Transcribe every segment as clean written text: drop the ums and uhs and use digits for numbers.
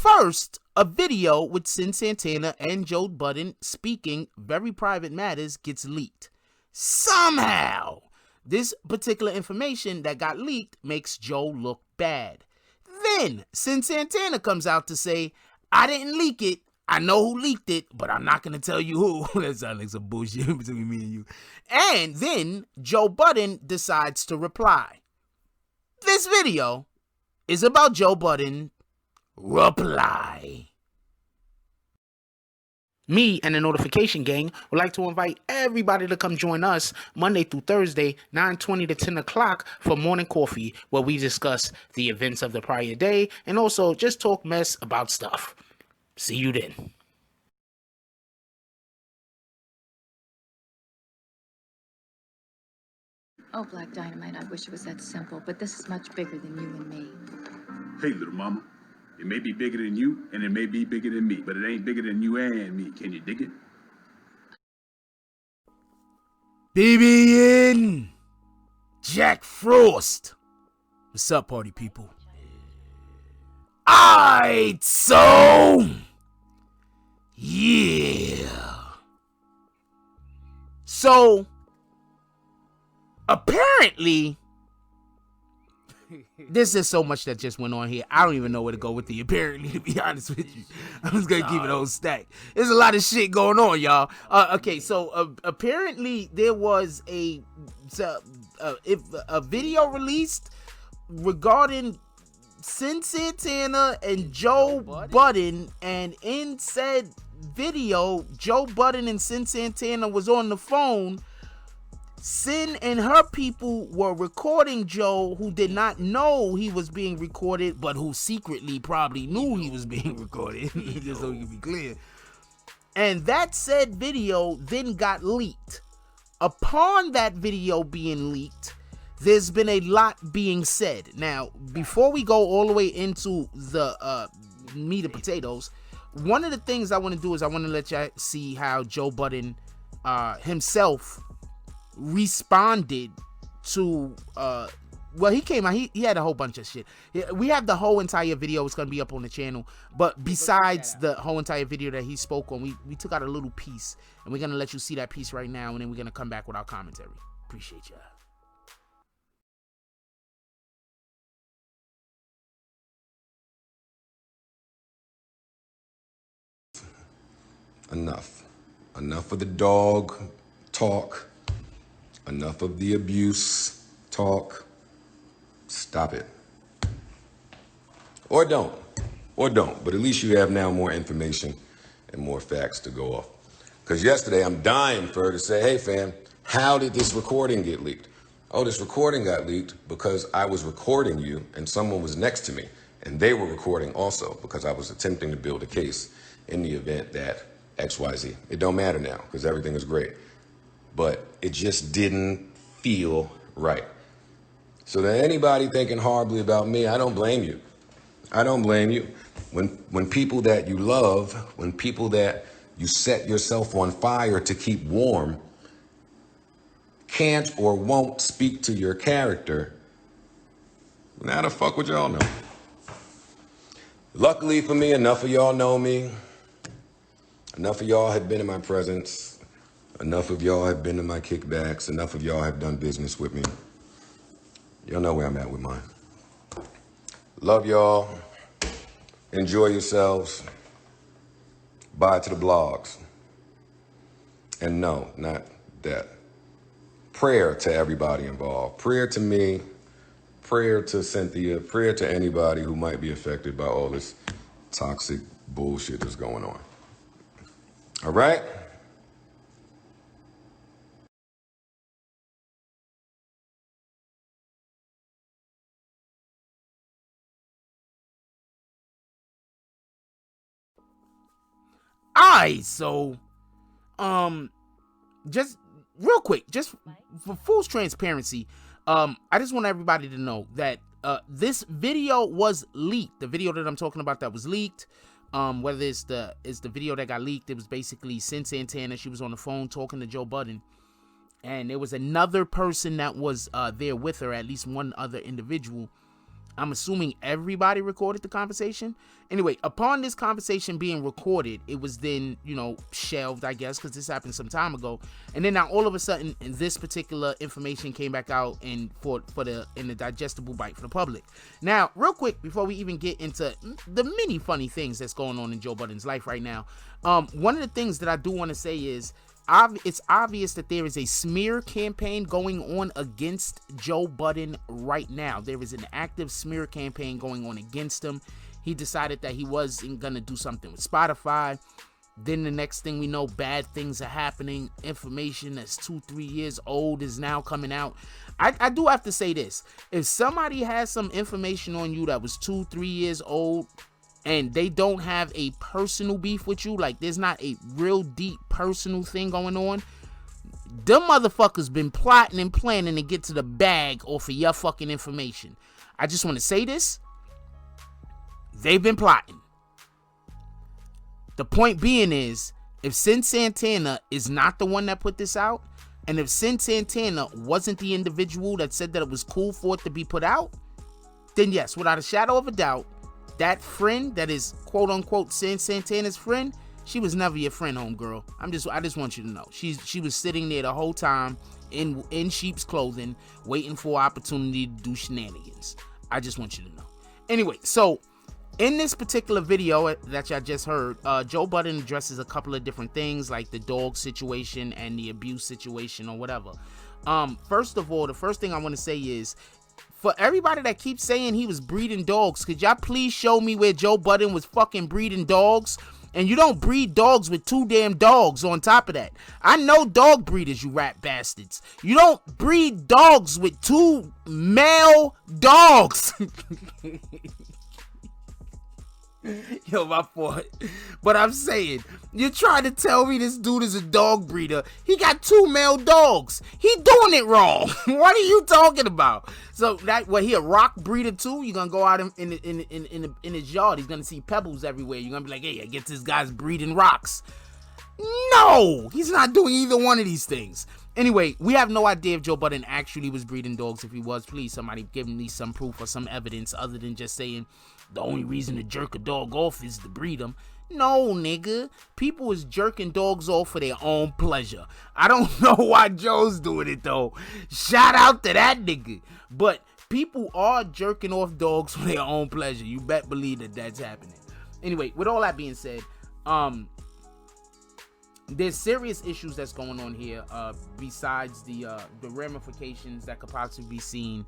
First, a video with Cyn Santana and Joe Budden speaking very private matters gets leaked. Somehow, this particular information that got leaked makes Joe look bad. Then, Cyn Santana comes out to say, I didn't leak it. I know who leaked it, but I'm not going to tell you who. That sounds like some bullshit between me and you. And then Joe Budden decides to reply. This video is about Joe Budden reply. Me and the Notification Gang would like to invite everybody to come join us Monday through Thursday, 9:20 to 10 o'clock for morning coffee, where we discuss the events of the prior day and also just talk mess about stuff. See you then. Oh, Black Dynamite, I wish it was that simple, but this is much bigger than you and me. Hey, little mama. It may be bigger than you, and it may be bigger than me, but it ain't bigger than you and me. Can you dig it? BBN Jack Frost. What's up, party people? Alright, so yeah. So apparently, there's just so much that just went on here. I don't even know where to go with the apparently, to be honest with you. I'm just gonna keep it on stack. There's a lot of shit going on, y'all. Okay, so apparently there was a video released regarding Cyn Santana and Joe Budden, and in said video, Joe Budden and Cyn Santana was on the phone. Cyn and her people were recording Joe, who did not know he was being recorded, but who secretly probably knew he was being recorded, just so you can be clear. And that said video then got leaked. Upon that video being leaked, there's been a lot being said. Now, before we go all the way into the meat and potatoes, one of the things I want to do is I want to let y'all see how Joe Budden himself responded to well, he came out, he had a whole bunch of shit. We have the whole entire video. It's gonna be up on the channel, but besides the whole entire video that he spoke on, we took out a little piece, and we're gonna let you see that piece right now, and then we're gonna come back with our commentary. Appreciate y'all. Enough of the dog talk. Enough of the abuse talk. Stop it. Or don't. But at least you have now more information and more facts to go off. Because yesterday I'm dying for her to say, hey fam, how did this recording get leaked? Oh, this recording got leaked because I was recording you and someone was next to me. And they were recording also because I was attempting to build a case in the event that XYZ. It don't matter now because everything is great. But it just didn't feel right. So that anybody thinking horribly about me, I don't blame you. I don't blame you. When people that you love, when people that you set yourself on fire to keep warm, can't or won't speak to your character, now the fuck would y'all know? Luckily for me, enough of y'all know me. Enough of y'all have been in my presence. Enough of y'all have been to my kickbacks. Enough of y'all have done business with me. Y'all know where I'm at with mine. Love y'all. Enjoy yourselves. Bye to the blogs. And no, not that. Prayer to everybody involved. Prayer to me. Prayer to Cynthia. Prayer to anybody who might be affected by all this toxic bullshit that's going on. All right? Alright, so just real quick, just for full transparency, I just want everybody to know that this video was leaked. The video that I'm talking about that was leaked, whether it's the video that got leaked, it was basically Cyn Santana. She was on the phone talking to Joe Budden, and there was another person that was there with her, at least one other individual. I'm assuming everybody recorded the conversation. Anyway, upon this conversation being recorded, it was then, shelved, I guess, because this happened some time ago. And then now all of a sudden, this particular information came back out in the digestible bite for the public. Now, real quick, before we even get into the many funny things that's going on in Joe Budden's life right now, one of the things that I do want to say is, it's obvious that there is a smear campaign going on against Joe Budden right now. There is an active smear campaign going on against him. He decided that he wasn't going to do something with Spotify. Then the next thing we know, bad things are happening. Information that's 2-3 years old is now coming out. I do have to say this. If somebody has some information on you that was 2-3 years old, and they don't have a personal beef with you, like there's not a real deep personal thing going on, them motherfuckers been plotting and planning to get to the bag off of your fucking information. I just want to say this. They've been plotting. The point being is, if Cyn Santana is not the one that put this out, and if Cyn Santana wasn't the individual that said that it was cool for it to be put out, then yes, without a shadow of a doubt, that friend that is quote unquote Cyn Santana's friend, she was never your friend, homegirl. I just want you to know. She was sitting there the whole time in sheep's clothing, waiting for an opportunity to do shenanigans. I just want you to know. Anyway, so in this particular video that y'all just heard, Joe Budden addresses a couple of different things, like the dog situation and the abuse situation or whatever. First of all, the first thing I want to say is, for everybody that keeps saying he was breeding dogs, could y'all please show me where Joe Budden was fucking breeding dogs? And you don't breed dogs with 2 damn dogs on top of that. I know dog breeders, you rat bastards. You don't breed dogs with 2 male dogs. Yo, my fault. But I'm saying, you're trying to tell me this dude is a dog breeder. He got 2 male dogs. He doing it wrong. What are you talking about? So he a rock breeder too? You're gonna go out in his yard. He's gonna see pebbles everywhere. You're gonna be like, hey, I guess this guy's breeding rocks. No, he's not doing either one of these things. Anyway, we have no idea if Joe Budden actually was breeding dogs. If he was, please, somebody give me some proof or some evidence other than just saying the only reason to jerk a dog off is to breed them. No, nigga. People is jerking dogs off for their own pleasure. I don't know why Joe's doing it, though. Shout out to that nigga. But people are jerking off dogs for their own pleasure. You bet believe that that's happening. Anyway, with all that being said, there's serious issues that's going on here, besides the ramifications that could possibly be seen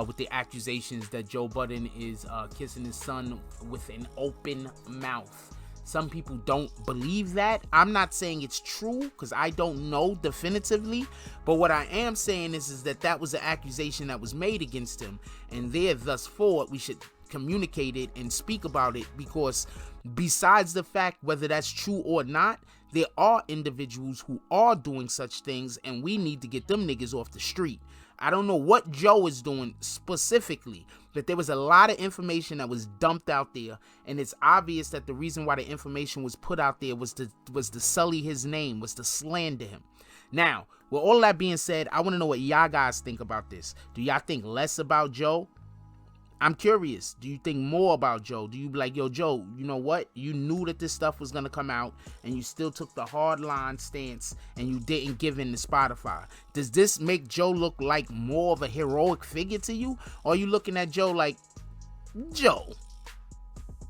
with the accusations that Joe Budden is kissing his son with an open mouth. Some people don't believe that. I'm not saying it's true because I don't know definitively, but what I am saying is that was an accusation that was made against him, and thus forth we should communicate it and speak about it, because besides the fact whether that's true or not, there are individuals who are doing such things, and we need to get them niggas off the street. I don't know what Joe is doing specifically, but there was a lot of information that was dumped out there, and it's obvious that the reason why the information was put out there was to sully his name, was to slander him. Now, with all that being said, I want to know what y'all guys think about this. Do y'all think less about Joe? I'm curious. Do you think more about Joe? Do you be like, yo, Joe, you know what? You knew that this stuff was going to come out, and you still took the hard line stance, and you didn't give in to Spotify. Does this make Joe look like more of a heroic figure to you? Or are you looking at Joe like, Joe,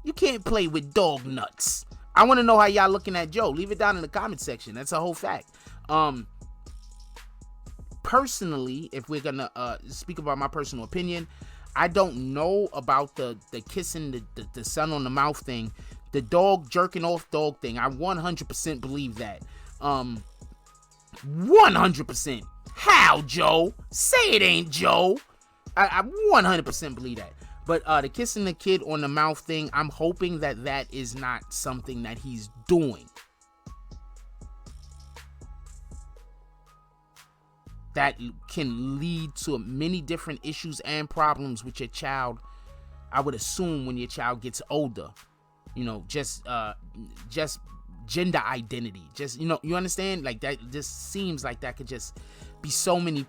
you can't play with dog nuts? I want to know how y'all looking at Joe. Leave it down in the comment section. That's a whole fact. Personally, if we're going to speak about my personal opinion, I don't know about the kissing the son on the mouth thing, the dog jerking off dog thing. I 100% believe that. 100%. How, Joe? Say it ain't Joe. I 100% believe that. But the kissing the kid on the mouth thing, I'm hoping that is not something that he's doing. That can lead to many different issues and problems with your child. I would assume when your child gets older, just gender identity, you understand? Like that just seems like that could just be so many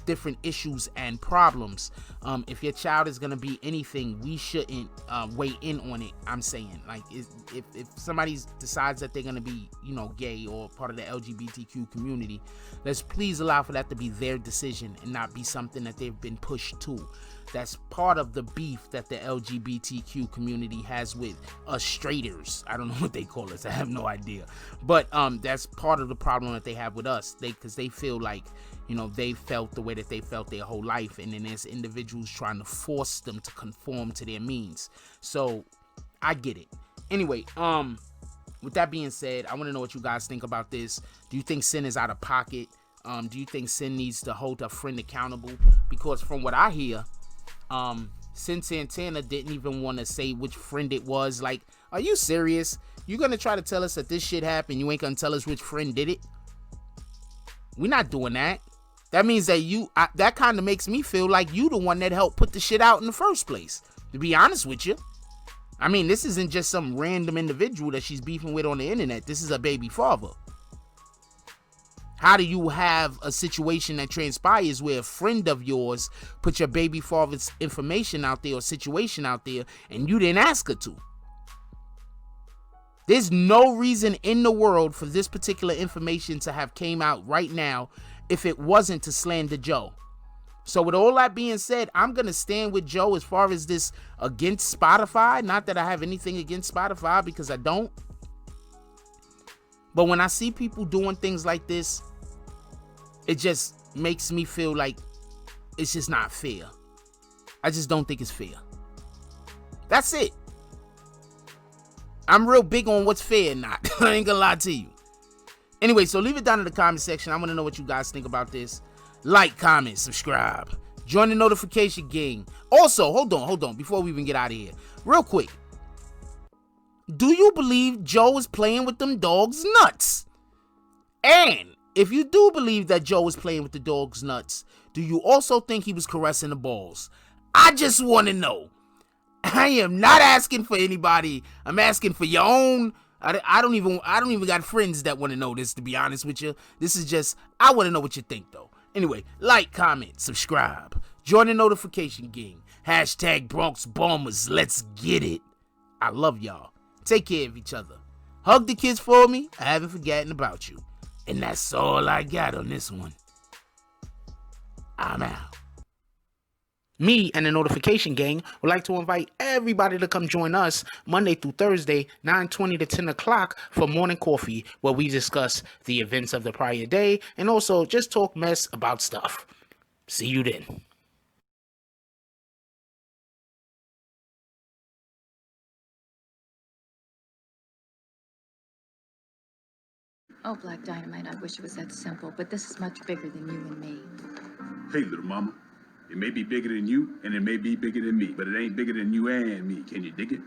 different issues and problems. If your child is gonna be anything, we shouldn't weigh in on it. I'm saying, like, if somebody decides that they're gonna be, you know, gay or part of the LGBTQ community, let's please allow for that to be their decision and not be something that they've been pushed to. That's part of the beef that the LGBTQ community has with us straighters. I don't know what they call us. I have no idea. But that's part of the problem that they have with us. Because they feel like, you know, they felt the way that they felt their whole life. And then there's individuals trying to force them to conform to their means. So I get it. Anyway, with that being said, I want to know what you guys think about this. Do you think Cyn is out of pocket? Do you think Cyn needs to hold a friend accountable? Because from what I hear, Cyn Santana didn't even want to say which friend it was. Like, are you serious? You gonna try to tell us that this shit happened? You ain't gonna tell us which friend did it? We're not doing that. That means that that kind of makes me feel like you the one that helped put the shit out in the first place, to be honest with you. I mean, this isn't just some random individual that she's beefing with on the internet. This is a baby father. How do you have a situation that transpires where a friend of yours put your baby father's information out there or situation out there and you didn't ask her to? There's no reason in the world for this particular information to have came out right now if it wasn't to slander Joe. So with all that being said, I'm going to stand with Joe as far as this against Spotify. Not that I have anything against Spotify, because I don't. But when I see people doing things like this, it just makes me feel like it's just not fair. I just don't think it's fair. That's it. I'm real big on what's fair and not. I ain't gonna lie to you. Anyway, so leave it down in the comment section. I want to know what you guys think about this. Like, comment, subscribe. Join the notification gang. Also, hold on. Before we even get out of here. Real quick. Do you believe Joe is playing with them dogs' nuts? And if you do believe that Joe was playing with the dog's nuts, do you also think he was caressing the balls? I just want to know. I am not asking for anybody. I'm asking for your own. I don't even got friends that want to know this, to be honest with you. This is just, I want to know what you think, though. Anyway, like, comment, subscribe. Join the notification gang. Hashtag Bronx Bombers. Let's get it. I love y'all. Take care of each other. Hug the kids for me. I haven't forgotten about you. And that's all I got on this one. I'm out. Me and the notification gang would like to invite everybody to come join us Monday through Thursday, 9:20 to 10 o'clock for morning coffee, where we discuss the events of the prior day and also just talk mess about stuff. See you then. Oh, Black Dynamite, I wish it was that simple, but this is much bigger than you and me. Hey, little mama. It may be bigger than you, and it may be bigger than me, but it ain't bigger than you and me. Can you dig it?